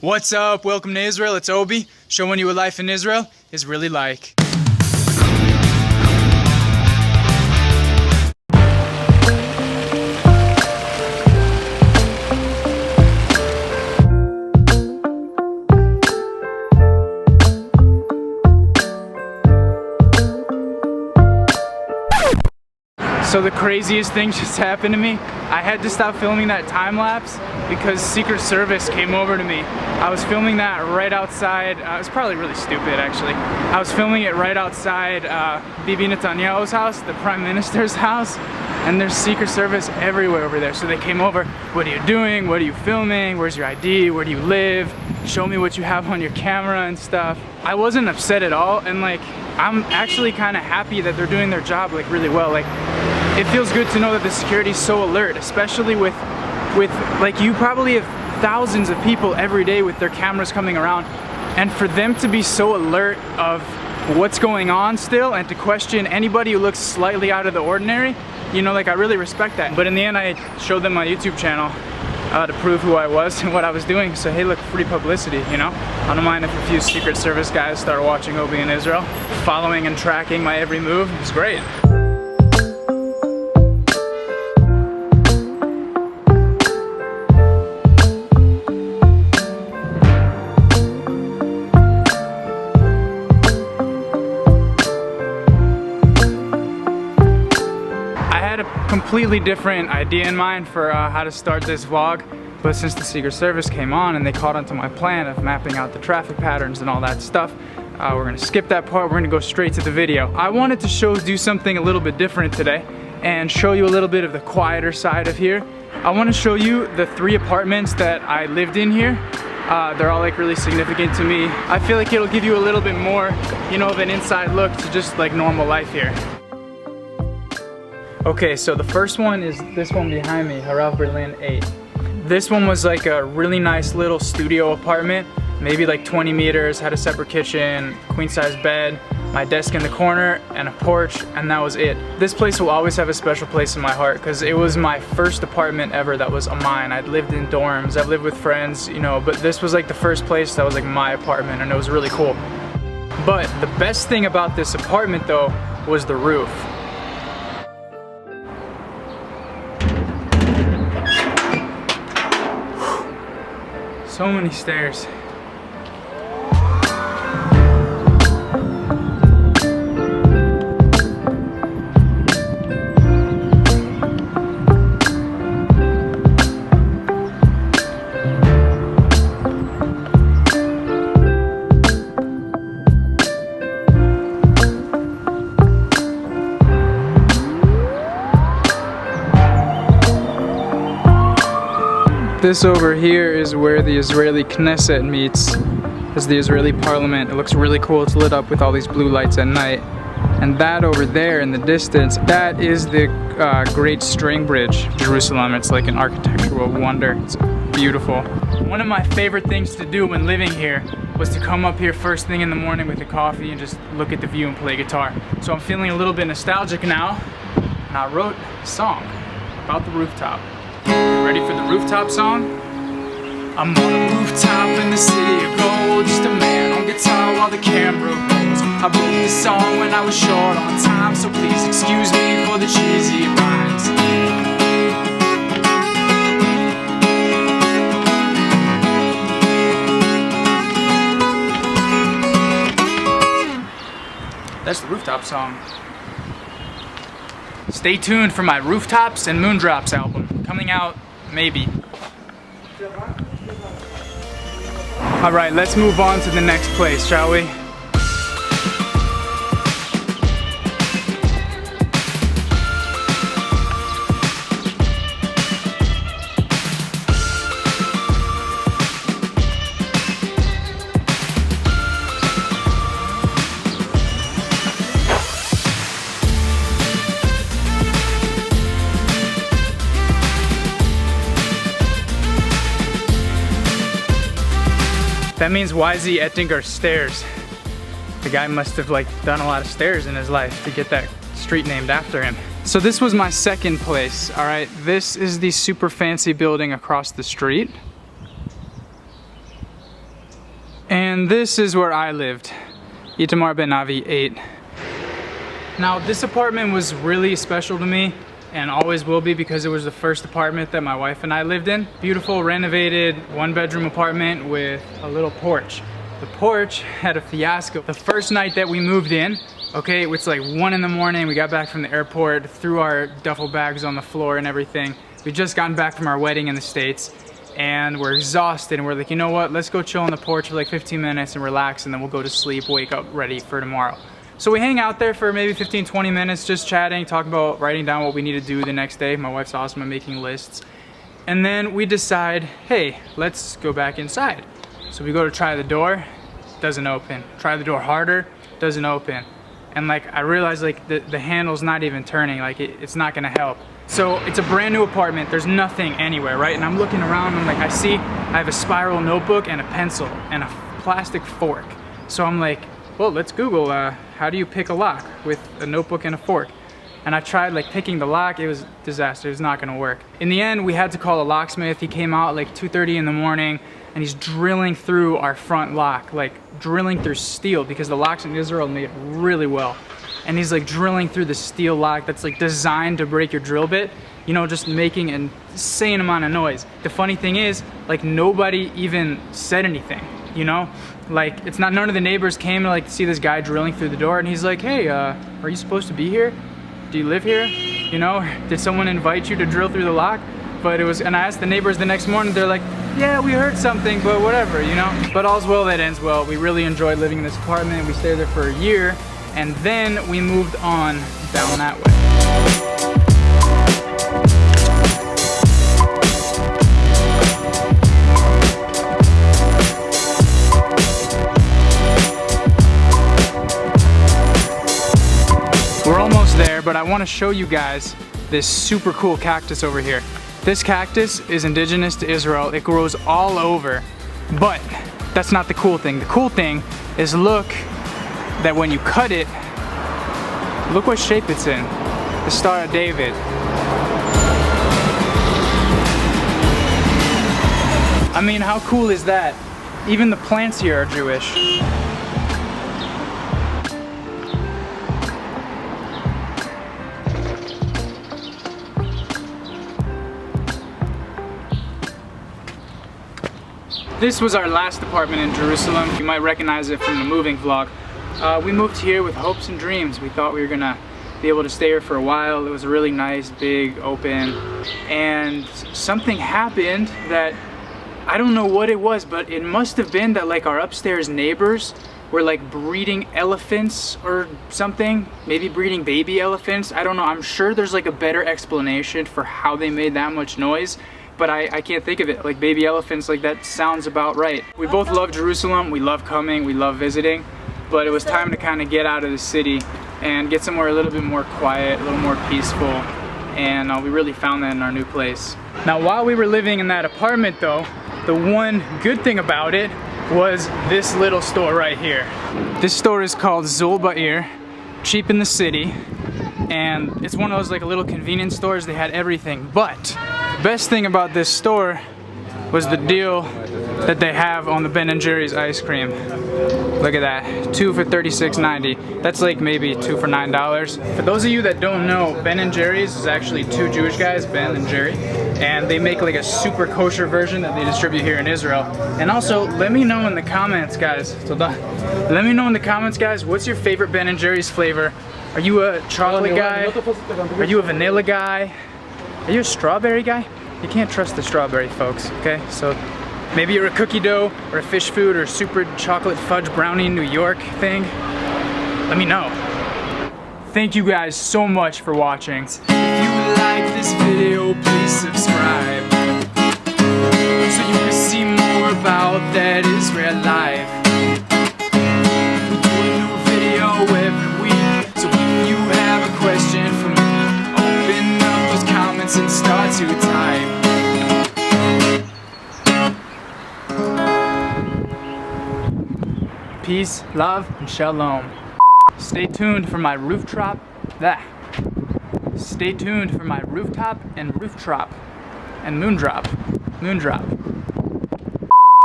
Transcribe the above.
What's up? Welcome to Israel. It's Obi, showing you what life in Israel is really like. So the craziest thing just happened to me. I had to stop filming that time lapse because Secret Service came over to me. I was filming that right outside, it was probably really stupid actually. I was filming it right outside Bibi Netanyahu's house, the Prime Minister's house, and there's Secret Service everywhere over there. So they came over, what are you doing? What are you filming? Where's your ID? Where do you live? Show me what you have on your camera and stuff. I wasn't upset at all, and like, I'm actually kind of happy that they're doing their job like really well. Like, it feels good to know that the security is so alert, especially with like, you probably have thousands of people every day with their cameras coming around, and for them to be so alert of what's going on still and to question anybody who looks slightly out of the ordinary, you know, like, I really respect that. But in the end, I showed them my YouTube channel to prove who I was and what I was doing. So hey, look, free publicity, you know? I don't mind if a few Secret Service guys start watching Obi in Israel, following and tracking my every move. It's great. Completely different idea in mind for how to start this vlog, but since the Secret Service came on and they caught onto my plan of mapping out the traffic patterns and all that stuff, we're gonna skip that part. We're gonna go straight to the video. I wanted to do something a little bit different today and show you a little bit of the quieter side of here. I want to show you the 3 apartments that I lived in here. They're all like really significant to me. I feel like it'll give you a little bit more, you know, of an inside look to just like normal life here. Okay, so the first one is this one behind me, Harav Berlin 8. This one was like a really nice little studio apartment, maybe like 20 meters, had a separate kitchen, queen size bed, my desk in the corner, and a porch, and that was it. This place will always have a special place in my heart because it was my first apartment ever that was mine. I'd lived in dorms, I've lived with friends, you know, but this was like the first place that was like my apartment, and it was really cool. But the best thing about this apartment though was the roof. So many stairs. This over here is where the Israeli Knesset meets. It's the Israeli parliament. It looks really cool. It's lit up with all these blue lights at night. And that over there in the distance, that is the Great String Bridge, Jerusalem. It's like an architectural wonder. It's beautiful. One of my favorite things to do when living here was to come up here first thing in the morning with a coffee and just look at the view and play guitar. So I'm feeling a little bit nostalgic now, and I wrote a song about the rooftop. Ready for the rooftop song? I'm on a rooftop in the city of gold, just a man on guitar while the camera rolls. I wrote this song when I was short on time, so please excuse me for the cheesy rhymes. That's the rooftop song. Stay tuned for my Rooftops and Moondrops album, coming out maybe. Alright, let's move on to the next place, shall we? That means YZ Ettinger stairs. The guy must have like done a lot of stairs in his life to get that street named after him. So this was my second place, all right? This is the super fancy building across the street. And this is where I lived. Itamar Ben Avi 8. Now this apartment was really special to me and always will be because it was the first apartment that my wife and I lived in. Beautiful, renovated, 1-bedroom apartment with a little porch. The porch had a fiasco. The first night that we moved in, okay, it was like 1 in the morning, we got back from the airport, threw our duffel bags on the floor and everything. We'd just gotten back from our wedding in the States and we're exhausted and we're like, you know what, let's go chill on the porch for like 15 minutes and relax and then we'll go to sleep, wake up ready for tomorrow. So we hang out there for maybe 15-20 minutes just chatting, talking about writing down what we need to do the next day. My wife's awesome at making lists. And then we decide, hey, let's go back inside. So we go to try the door, doesn't open. Try the door harder, doesn't open. And like I realized like the handle's not even turning, like it's not gonna help. So it's a brand new apartment, there's nothing anywhere, right? And I'm looking around and like I have a spiral notebook and a pencil and a plastic fork. So I'm like, well, let's Google how do you pick a lock with a notebook and a fork. And I tried like picking the lock, it was a disaster, it was not gonna work. In the end, we had to call a locksmith. He came out like 2:30 in the morning and he's drilling through our front lock, like drilling through steel because the locks in Israel made really well. And he's like drilling through the steel lock that's like designed to break your drill bit, you know, just making an insane amount of noise. The funny thing is, like nobody even said anything, you know? Like it's not, none of the neighbors came to like see this guy drilling through the door and he's like, hey, are you supposed to be here? Do you live here? You know, did someone invite you to drill through the lock? But it was, and I asked the neighbors the next morning, they're like, yeah, we heard something, but whatever, you know? But all's well that ends well. We really enjoyed living in this apartment. We stayed there for a year, and then we moved on down that way. We're almost there, but I want to show you guys this super cool cactus over here. This cactus is indigenous to Israel. It grows all over, but that's not the cool thing. The cool thing is look that when you cut it, look what shape it's in. The Star of David. I mean, how cool is that? Even the plants here are Jewish. This was our last apartment in Jerusalem. You might recognize it from the moving vlog. We moved here with hopes and dreams. We thought we were gonna be able to stay here for a while. It was really nice, big, open, and something happened that I don't know what it was, but it must have been that like our upstairs neighbors were like breeding elephants or something, maybe breeding baby elephants. I don't know. I'm sure there's like a better explanation for how they made that much noise, but I can't think of it. Like baby elephants, like that sounds about right. We both love Jerusalem. We love coming, we love visiting, but it was time to kind of get out of the city and get somewhere a little bit more quiet, a little more peaceful, and we really found that in our new place. Now while we were living in that apartment though, the one good thing about it was this little store right here. This store is called Zul Ba'ir, cheap in the city, and it's one of those like little convenience stores. They had everything, but the best thing about this store was the deal that they have on the Ben & Jerry's ice cream. Look at that, 2 for $36.90. That's like maybe 2 for $9. For those of you that don't know, Ben & Jerry's is actually 2 Jewish guys, Ben and Jerry, and they make like a super kosher version that they distribute here in Israel. And also, let me know in the comments, guys. Let me know in the comments, guys, what's your favorite Ben & Jerry's flavor? Are you a chocolate guy? Are you a vanilla guy? Are you a strawberry guy? You can't trust the strawberry, folks, okay? So maybe you're a cookie dough or a fish food or super chocolate fudge brownie New York thing. Let me know. Thank you guys so much for watching. If you like this video, please subscribe so you can see more about that Israel life. We do a new video every week, so if you have a question for me, open up those comments and start to type. Peace, love, and shalom. Stay tuned for my rooftop. Stay tuned for my rooftop and rooftop and moondrop.